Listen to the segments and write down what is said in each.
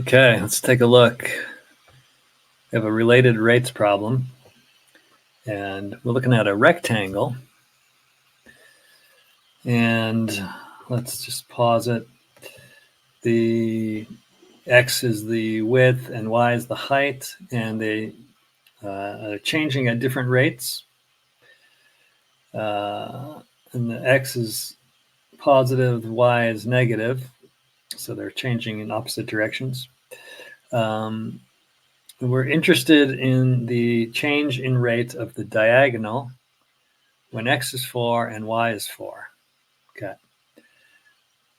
Okay, let's take a look. We have a related rates problem, and we're looking at a rectangle. And let's just pause it. The x is the width and y is the height, and they are changing at different rates. And the x is positive, the y is negative, so they're changing in opposite directions. We're interested in the change in rate of the diagonal when x is 4 and y is 4. Okay.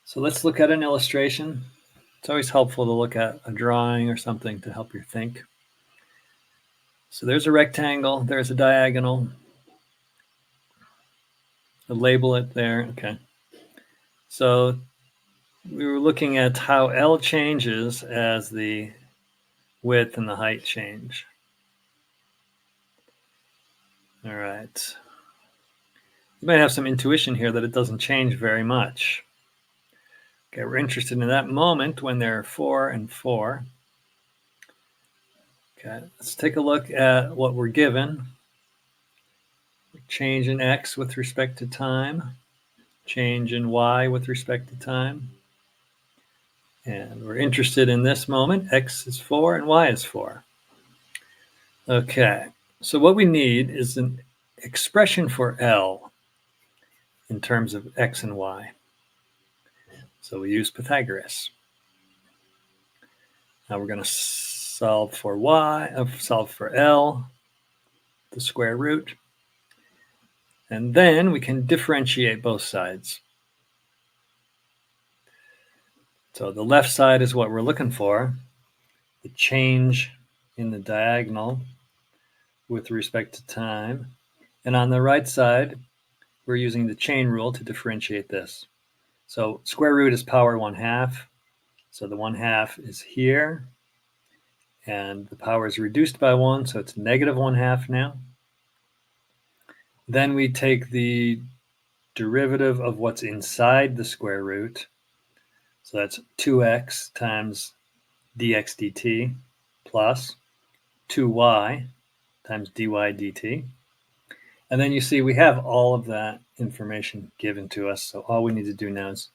So let's look at an illustration. It's always helpful to look at a drawing or something to help you think. So there's a rectangle, there's a diagonal. I'll label it there. Okay. So we were looking at how L changes as the width and the height change. All right. You might have some intuition here that it doesn't change very much. Okay, we're interested in that moment when there are 4 and 4. Okay, let's take a look at what we're given. Change in x with respect to time, change in y with respect to time. And we're interested in this moment, x is 4 and y is 4. Okay, so what we need is an expression for L in terms of x and y. So we use Pythagoras. Now we're going to solve for L, the square root. And then we can differentiate both sides. So the left side is what we're looking for, the change in the diagonal with respect to time. And on the right side, we're using the chain rule to differentiate this. So square root is power 1/2. So the 1/2 is here. And the power is reduced by 1, so it's negative 1/2 now. Then we take the derivative of what's inside the square root. So that's 2x times dx dt plus 2y times dy dt. And then you see we have all of that information given to us. So all we need to do now is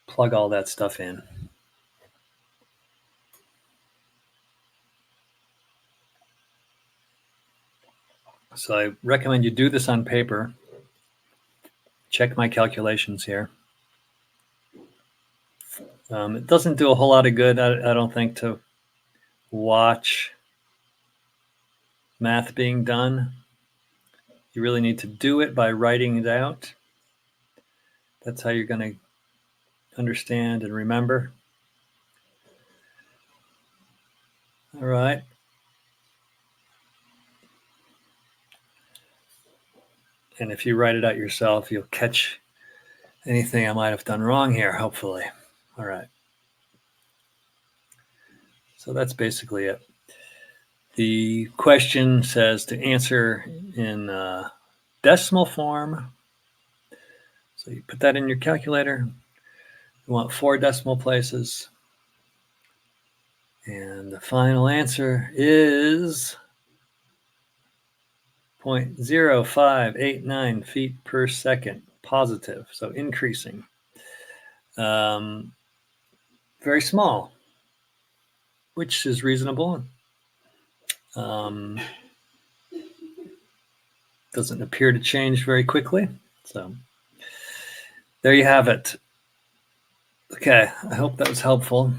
plug all that stuff in. So I recommend you do this on paper. Check my calculations here. It doesn't do a whole lot of good, I don't think, to watch math being done. You really need to do it by writing it out. That's how you're going to understand and remember. All right. And if you write it out yourself, you'll catch anything I might have done wrong here, hopefully. All right. So that's basically it. The question says to answer in decimal form. So you put that in your calculator. You want 4 decimal places. And the final answer is 0.0589 feet per second, positive, so increasing. Very small, which is reasonable. Doesn't appear to change very quickly. So there you have it. Okay, I hope that was helpful.